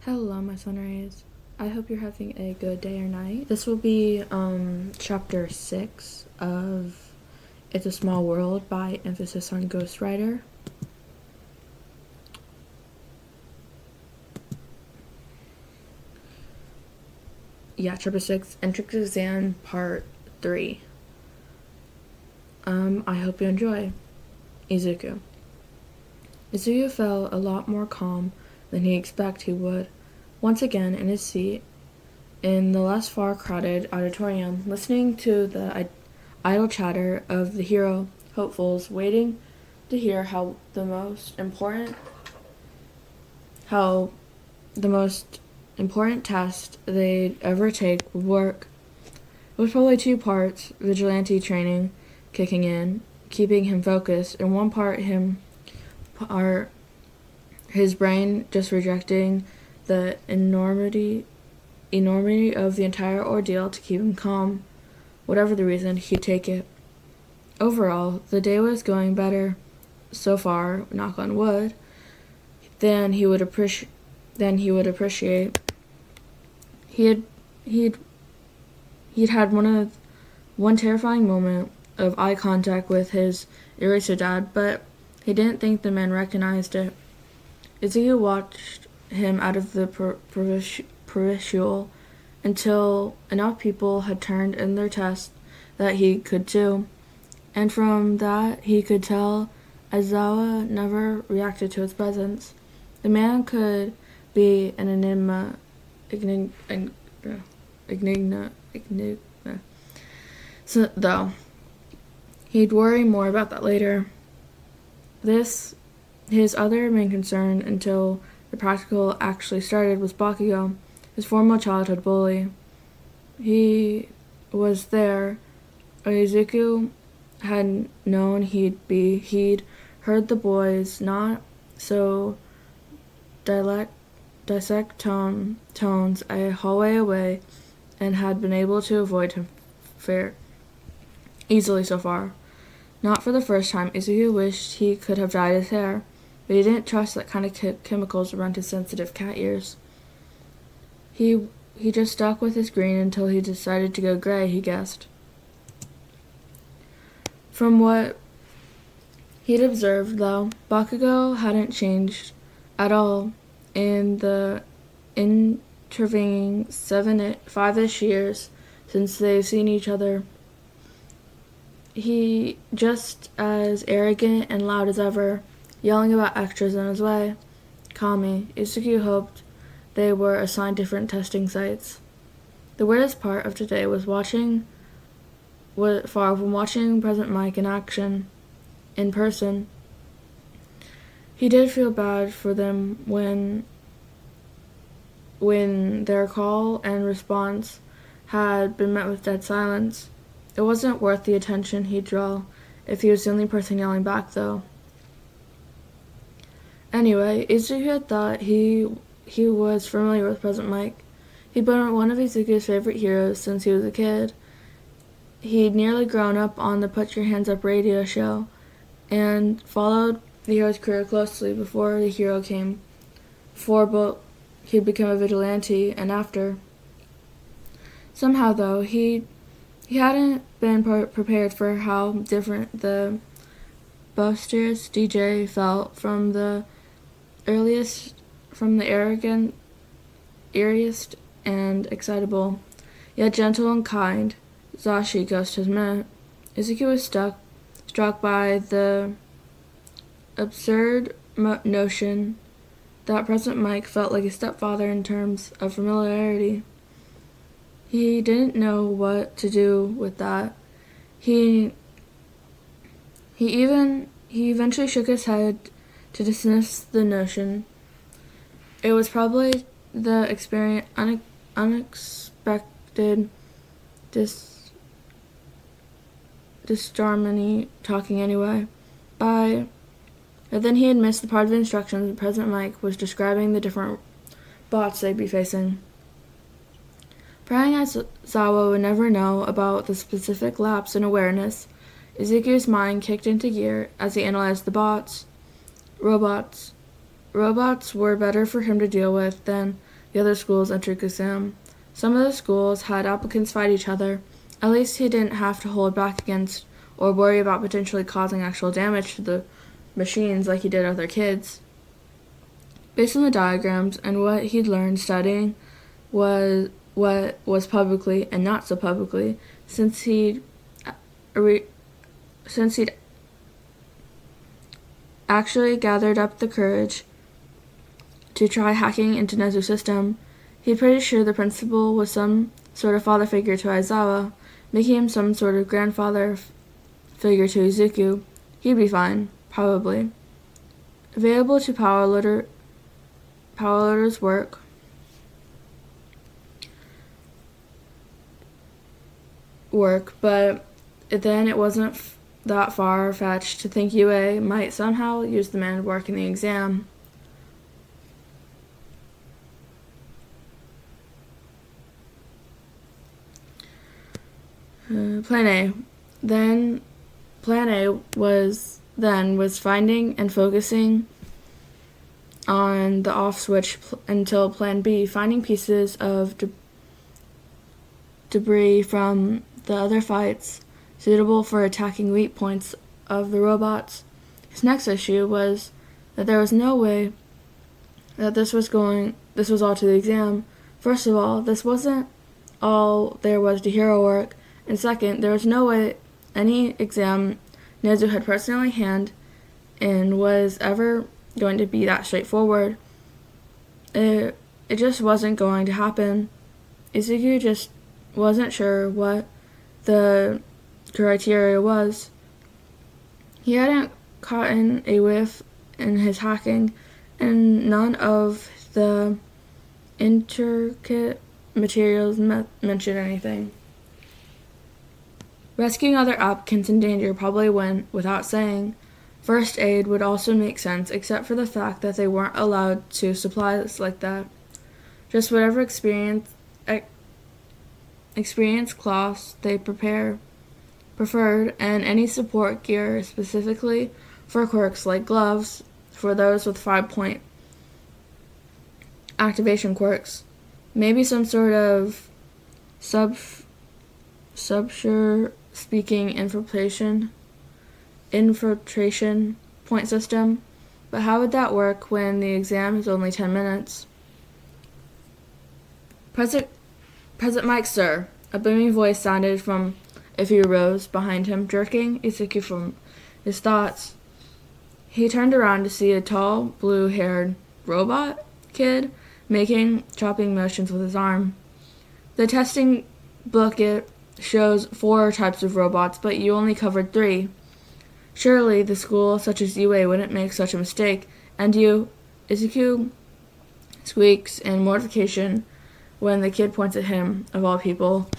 Hello, my sunrays. I hope you're having a good day or night. This will be chapter 6 of It's a Small World by emphasis on ghostwriter. Yeah, chapter 6, entrance exam part 3. I hope you enjoy. Izuku. Izuku felt a lot more calm than he expected he would. Once again in his seat in the less far crowded auditorium, listening to the idle chatter of the hero hopefuls, waiting to hear how the most important test they'd ever take would work. It was probably 2 parts: vigilante training kicking in, keeping him focused, and one part his brain just rejecting the enormity of the entire ordeal to keep him calm. Whatever the reason, he'd take it. Overall, the day was going better so far, knock on wood, than he would appreciate. He'd had one terrifying moment of eye contact with his eraser dad, but he didn't think the man recognized it. Izuku watched him out of the peripheral until enough people had turned in their test that he could too, and from that he could tell Aizawa never reacted to his presence. The man could be an enigma, so, though he'd worry more about that later. His other main concern until the practical actually started was Bakugo, his former childhood bully. He was there. Izuku had known he'd heard the boys not so dissect tones a hallway away, and had been able to avoid him easily so far. Not for the first time, Izuku wished he could have dyed his hair, but he didn't trust that kind of chemicals around his sensitive cat ears. He just stuck with his green until he decided to go gray, he guessed. From what he'd observed, though, Bakugo hadn't changed at all in the intervening 5-ish years since they've seen each other. He just as arrogant and loud as ever, yelling about extras in his way. Kami, Izuku hoped they were assigned different testing sites. The weirdest part of today was watching President Mike in action, in person. He did feel bad for them when their call and response had been met with dead silence. It wasn't worth the attention he'd draw if he was the only person yelling back, though. Anyway, Izuku had thought he was familiar with President Mike. He'd been one of Izuku's favorite heroes since he was a kid. He'd nearly grown up on the Put Your Hands Up radio show, and followed the hero's career closely before he'd become a vigilante, and after. Somehow, though, he hadn't been prepared for how different the boisterous DJ felt from the eeriest and excitable, yet gentle and kind Zashi ghost has met. Izuku was struck by the absurd notion that President Mike felt like a stepfather in terms of familiarity. He didn't know what to do with that. He eventually shook his head to dismiss the notion. It was probably the unexpected disharmony talking anyway. But then he had missed the part of the instructions that President Mike was describing the different bots they'd be facing. Praying Aizawa would never know about the specific lapse in awareness, Izuku's mind kicked into gear as he analyzed the bots. Robots were better for him to deal with than the other school's entrance exam. Some of the schools had applicants fight each other. At least he didn't have to hold back against or worry about potentially causing actual damage to the machines like he did other kids. Based on the diagrams and what he'd learned studying what was publicly and not so publicly, since he'd actually gathered up the courage to try hacking into Nezu's system, he's pretty sure the principal was some sort of father figure to Aizawa, making him some sort of grandfather figure to Izuku. He'd be fine, probably. Available to power loader's work, but then it wasn't that far-fetched to think UA might somehow use the man to work in the exam. Plan A was finding and focusing on the off switch until Plan B, finding pieces of debris from the other fights suitable for attacking weak points of the robots. His next issue was that there was no way that this was all to the exam. First of all, this wasn't all there was to hero work, and second, there was no way any exam Nezu had personally handed in was ever going to be that straightforward. It just wasn't going to happen. Izuku just wasn't sure what the criteria was. He hadn't caught a whiff in his hacking, and none of the intricate materials mentioned anything. Rescuing other applicants in danger probably went without saying. First aid would also make sense, except for the fact that they weren't allowed to supplies like that. Just whatever experience class they preferred, and any support gear specifically for quirks like gloves for those with 5-point activation quirks. Maybe some sort of subsure speaking infiltration point system, but how would that work when the exam is only 10 minutes? Present mic, sir. A booming voice sounded from a few rows behind him, jerking Izuku from his thoughts. He turned around to see a tall, blue-haired robot kid making chopping motions with his arm. The testing booklet shows 4 types of robots, but you only covered 3. Surely the school such as UA wouldn't make such a mistake, and you... Izuku squeaks in mortification when the kid points at him, of all people,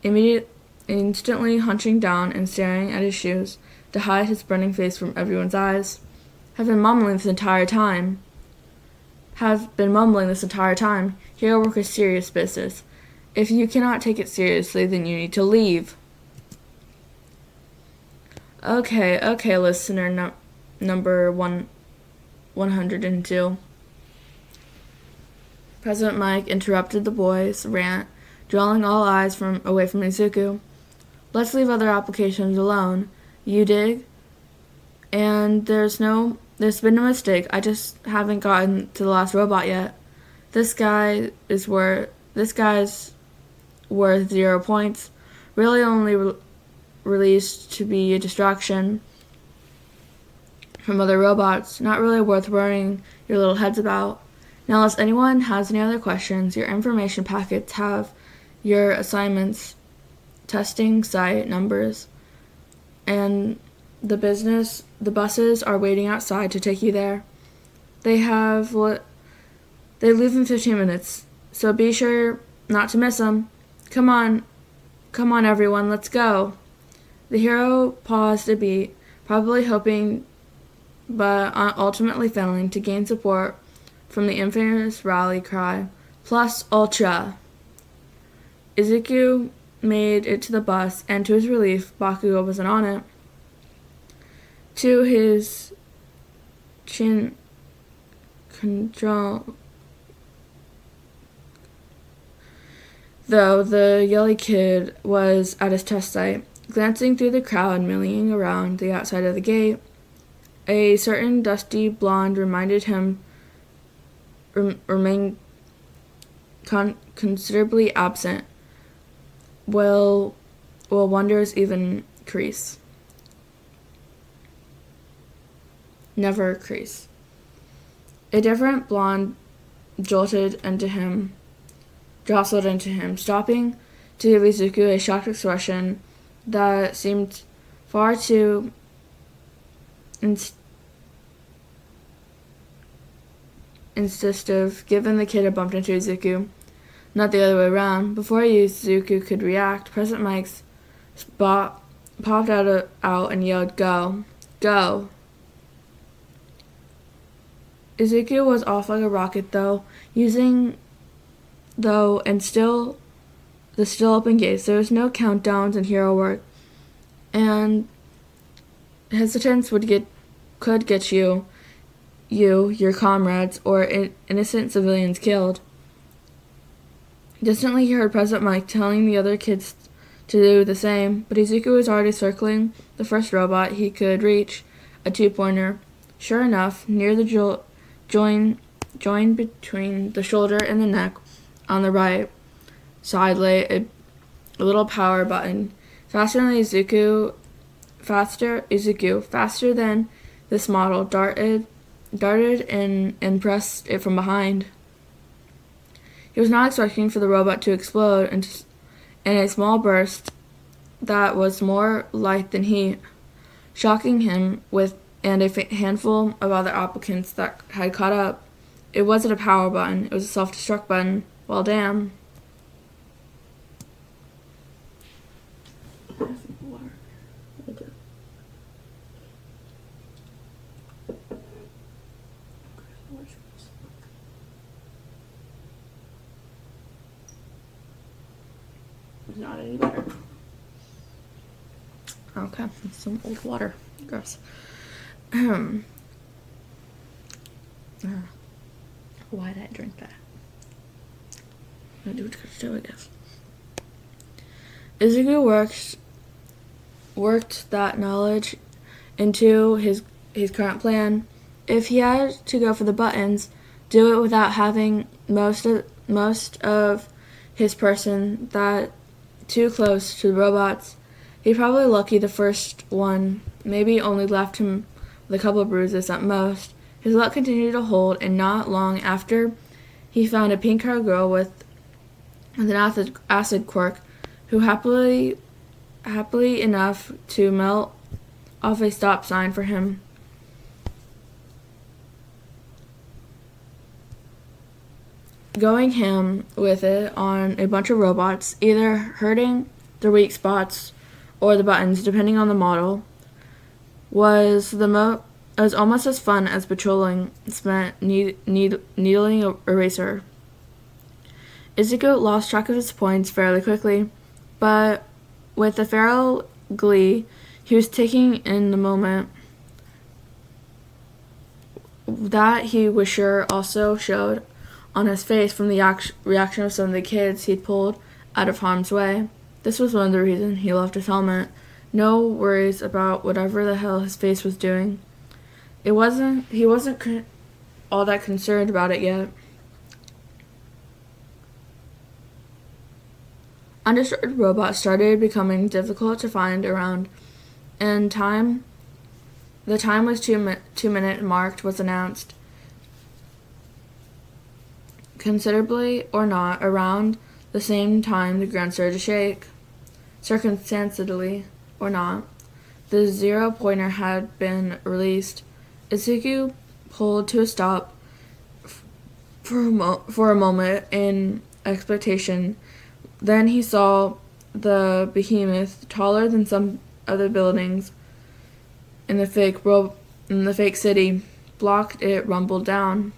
instantly hunching down and staring at his shoes to hide his burning face from everyone's eyes. Have been mumbling this entire time. Hero work is serious business. If you cannot take it seriously, then you need to leave. Okay, listener number 102. President Mike interrupted the boys' rant, drawing all eyes away from Izuku. Let's leave other applications alone. You dig? And there's been no mistake. I just haven't gotten to the last robot yet. This guy's worth 0 points. Really only released to be a distraction from other robots. Not really worth worrying your little heads about. Now, unless anyone has any other questions, your information packets have your assignments, testing site numbers, and the buses are waiting outside to take you there. They leave in 15 minutes, so be sure not to miss them. Come on everyone, let's go. The hero paused a beat, probably hoping, but ultimately failing, to gain support from the infamous rally cry, Plus Ultra. Izuku made it to the bus, and to his relief, Bakugo wasn't on it. To his though the yelly kid was at his test site. Glancing through the crowd milling around the outside of the gate, a certain dusty blonde reminded him remained considerably absent. Will wonders even crease? Never crease. A different blonde jostled into him, stopping to give Izuku a shocked expression that seemed far too insistive, given the kid had bumped into Izuku, not the other way around. Before Izuku could react, President Mike's popped out and yelled, "Go! Go!" Izuku was off like a rocket, and still open gates. There was no countdowns and hero work, and hesitance could get you, your comrades, or innocent civilians killed. Distantly, he heard President Mike telling the other kids to do the same, but Izuku was already circling the first robot he could reach, a two-pointer. Sure enough, near the join between the shoulder and the neck on the right side lay a little power button. Faster than this model, darted and pressed it from behind. He was not expecting for the robot to explode in a small burst that was more light than heat, shocking him and a handful of other applicants that had caught up. It wasn't a power button, it was a self-destruct button. Well, damn. It's not any better. Okay, it's some old water. Gross. Why did I drink that? I'll do what you gotta do, I guess. Izuku worked that knowledge into his current plan. If he had to go for the buttons, do it without having most of his person that too close to the robots. He'd probably lucky the first one, maybe only left him with a couple of bruises at most. His luck continued to hold, and not long after, he found a pink-haired girl with an acid quirk, who happily enough to melt off a stop sign for him. Going ham with it on a bunch of robots, either hurting their weak spots or the buttons, depending on the model, was almost as fun as patrolling spent needling a eraser. Izuku lost track of his points fairly quickly, but with a feral glee he was taking in the moment that he was sure also showed on his face from the reaction of some of the kids he'd pulled out of harm's way. This was one of the reasons he left his helmet. No worries about whatever the hell his face was doing. He wasn't all that concerned about it yet. Undestroyed robots started becoming difficult to find around, and the time was 2-minute marked was announced. Considerably or not, around the same time the ground started to shake. Circumstantially or not, the zero-pointer had been released. Izuku pulled to a stop for a moment in expectation. Then he saw the behemoth, taller than some other buildings in the fake city, blocked it, rumbled down.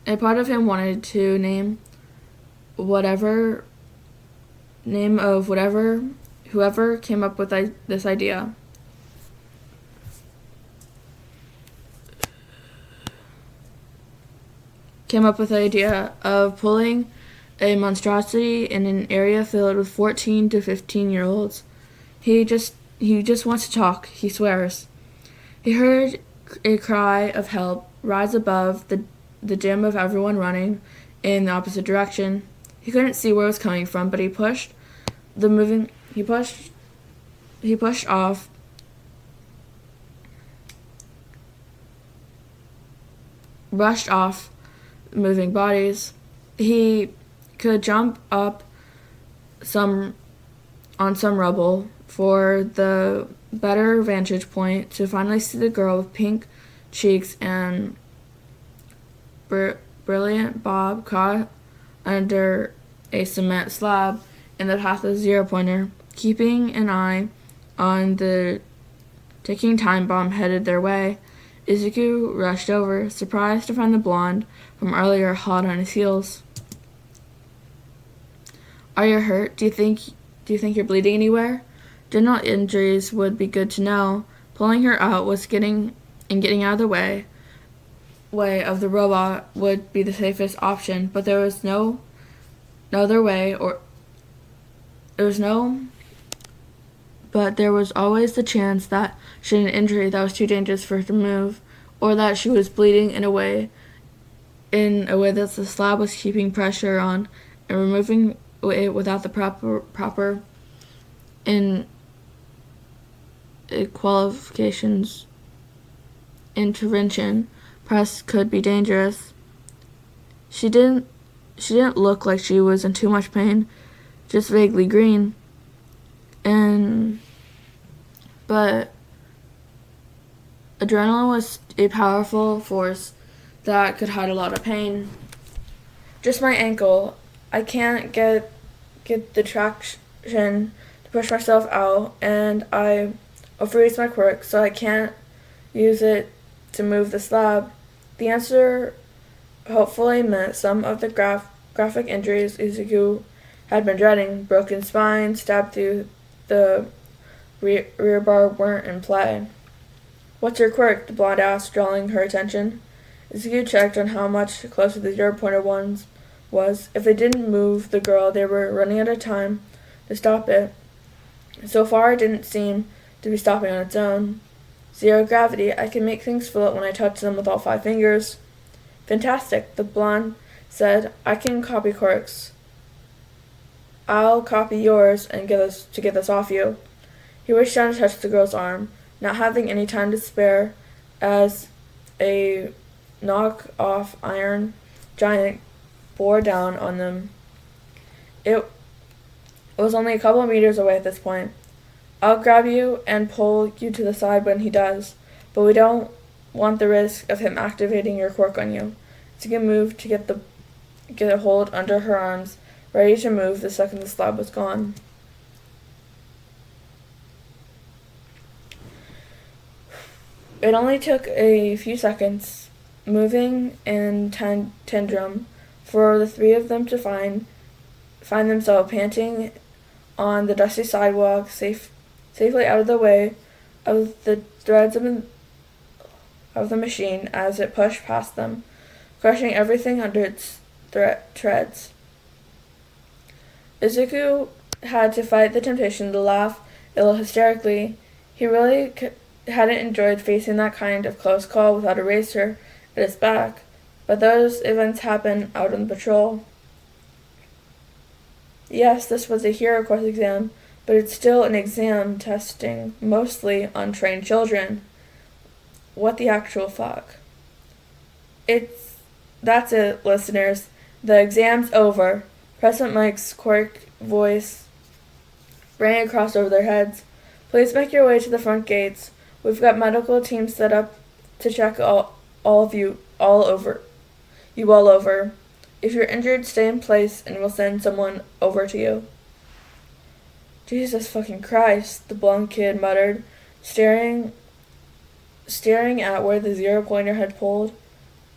A part of him wanted to name whoever came up with this idea. came up with the idea of pulling a monstrosity in an area filled with 14 to 15-year-olds. He just wants to talk, he swears. He heard a cry of help rise above the din of everyone running in the opposite direction. He couldn't see where it was coming from, but he pushed off rushed off moving bodies. He could jump up on some rubble for the better vantage point to finally see the girl with pink cheeks and brilliant bob caught under a cement slab in the path of the zero-pointer. Keeping an eye on the ticking time bomb headed their way, Izuku rushed over, surprised to find the blonde from earlier hot on his heels. Are you hurt? Do you think you're bleeding anywhere? General injuries would be good to know. Pulling her out was getting out of the way of the robot would be the safest option, but there was no other way, but there was always the chance that she had an injury that was too dangerous for her to move, or that she was bleeding in a way that the slab was keeping pressure on and removing it without the proper qualifications. Intervention press could be dangerous. She didn't look like she was in too much pain, just vaguely green. But adrenaline was a powerful force that could hide a lot of pain. Just my ankle. I can't get the traction to push myself out, and I overuse my quirk, so I can't use it to move the slab. The answer hopefully meant some of the graphic injuries Izuku had been dreading. Broken spine, stabbed through the rear bar weren't in play. What's your quirk? The blonde asked, drawing her attention. Izuku checked on how much closer the zero-pointer ones was. If they didn't move the girl, they were running out of time to stop it. So far, it didn't seem to be stopping on its own. Zero gravity. I can make things float when I touch them with all 5 fingers. Fantastic, the blonde said. I can copy quirks. I'll copy yours and get this off you. He reached down to touch the girl's arm, not having any time to spare, as a knock-off iron giant bore down on them. It was only a couple of meters away at this point. I'll grab you and pull you to the side when he does, but we don't want the risk of him activating your quirk on you. So you can move to get a hold under her arms, ready to move the second the slab was gone. It only took a few seconds, moving in tandem, for the 3 of them to find themselves panting on the dusty sidewalk, safely out of the way of the threads of the machine as it pushed past them, crushing everything under its treads. Izuku had to fight the temptation to laugh a little hysterically. He really hadn't enjoyed facing that kind of close call without a racer at his back, but those events happen out on patrol. Yes, this was a hero course exam, but it's still an exam testing mostly untrained children. What the actual fuck? That's it, listeners. The exam's over. President Mike's quirk voice rang across over their heads. Please make your way to the front gates. We've got medical teams set up to check all of you all over. If you're injured, stay in place and we'll send someone over to you. Jesus fucking Christ, the blonde kid muttered, staring at where the zero-pointer had pulled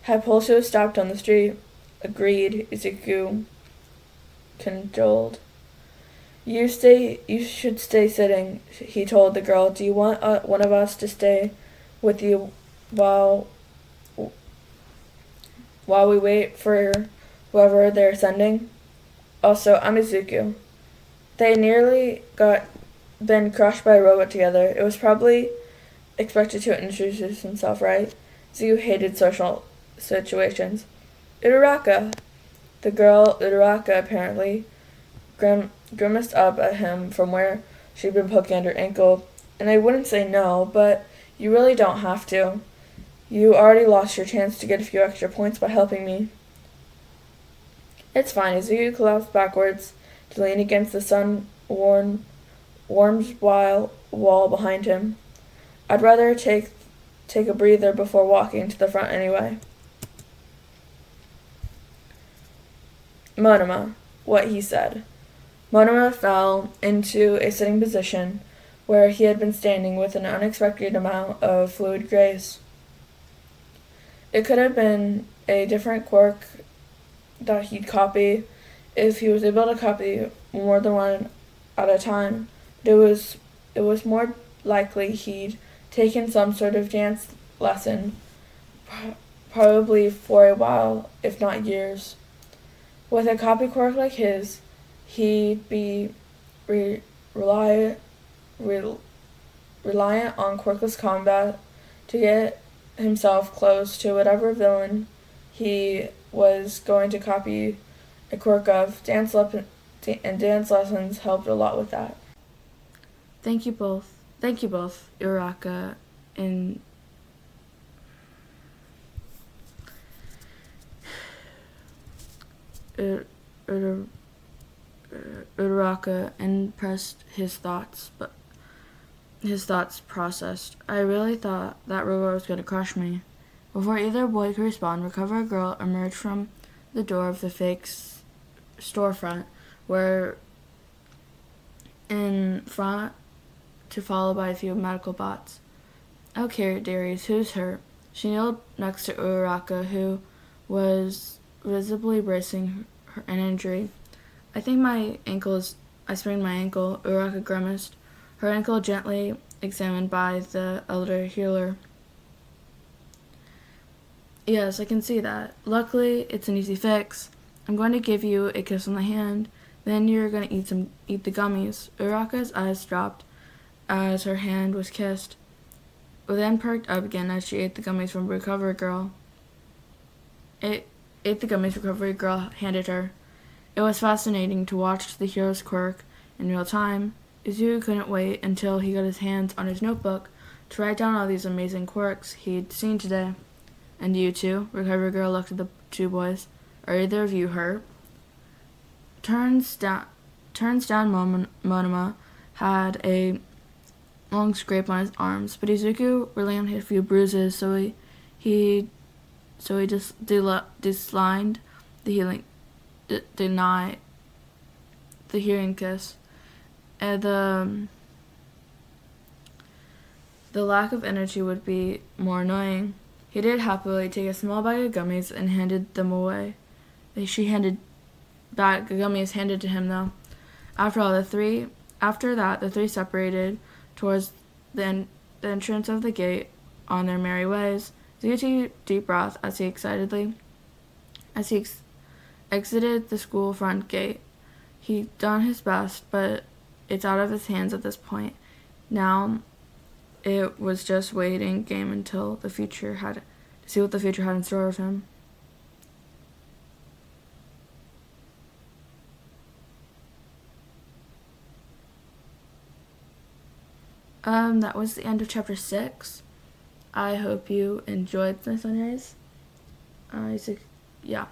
to a stop on the street. Agreed, Izuku cajoled. You should stay sitting, he told the girl. Do you want one of us to stay with you while while we wait for whoever they're sending. Also, I'm Izuku. They nearly got been crushed by a robot together. It was probably expected to introduce himself, right? Izuku hated social situations. Uraraka. The girl, Uraraka, apparently grimaced up at him from where she'd been poking at her ankle, and I wouldn't say no, but you really don't have to. You already lost your chance to get a few extra points by helping me. It's fine. Izuku collapsed backwards to lean against the sun-warmed wall behind him. I'd rather take a breather before walking to the front anyway. Monoma, what he said. Monoma fell into a sitting position where he had been standing with an unexpected amount of fluid grace. It could have been a different quirk that he'd copy if he was able to copy more than one at a time. But it was more likely he'd taken some sort of dance lesson, probably for a while, if not years. With a copy quirk like his, he'd be reliant on quirkless combat to get himself close to whatever villain he was going to copy a quirk of. Dance lessons helped a lot with that. Thank you both, Uraraka and Uraraka and pressed his thoughts, but his thoughts processed. I really thought that robot was going to crush me. Before either boy could respond, Recover Girl emerged from the door of the fake storefront, where in front to follow by a few medical bots. Okay, Darius, who's hurt? She kneeled next to Uraraka, who was visibly bracing an injury. I sprained my ankle, Uraraka grimaced, her ankle gently examined by the elder healer. Yes, I can see that. Luckily, it's an easy fix. I'm going to give you a kiss on the hand, then you're going to eat the gummies. Uraraka's eyes dropped as her hand was kissed, but then perked up again as she ate the gummies from Recovery Girl. Ate the gummies Recovery Girl handed her. It was fascinating to watch the hero's quirk in real time. Izuku couldn't wait until he got his hands on his notebook to write down all these amazing quirks he'd seen today. And you too? Recovery Girl looked at the two boys. Are either of you hurt? Turns down Monoma had a long scrape on his arms, but Izuku really only had a few bruises, so he just declined the healing kiss. And the lack of energy would be more annoying. He did happily take a small bag of gummies and handed them away. The gummies handed to him, though. After that, the three separated towards the entrance of the gate on their merry ways. Zuko took a deep breath as he exited the school front gate. He'd done his best, but it's out of his hands at this point. Now, it was just waiting game until to see what the future had in store of him. That was the end of chapter 6. I hope you enjoyed my sunrise. Yeah.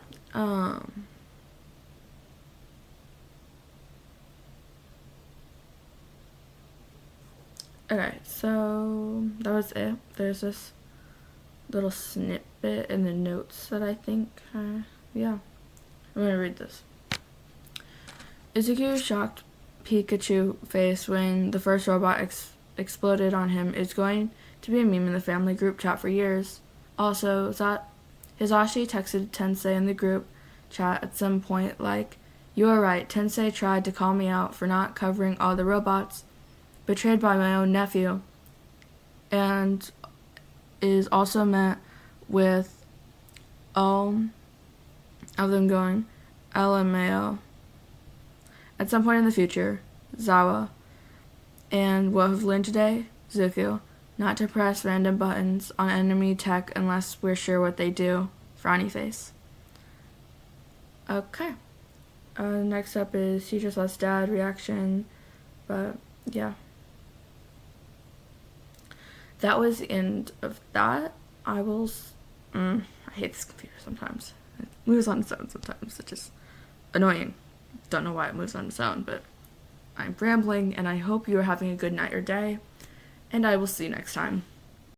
Okay, so that was it. There's this little snippet in the notes that I think, yeah. I'm gonna read this. Izuku's shocked Pikachu face when the first robot exploded on him is going to be a meme in the family group chat for years. Also, Hisashi texted Tensei in the group chat at some point like, "You are right, Tensei tried to call me out for not covering all the robots. Betrayed by my own nephew," and is also met with of them going LMAO at some point in the future, Zawa, and what we've learned today, Zuko, not to press random buttons on enemy tech unless we're sure what they do, frowny face. Okay. Next up is Teacher's Less Dad reaction, but yeah. That was the end of that. I hate this computer sometimes. It moves on its own sometimes. It's just annoying. Don't know why it moves on its own, but I'm rambling, and I hope you are having a good night or day, and I will see you next time.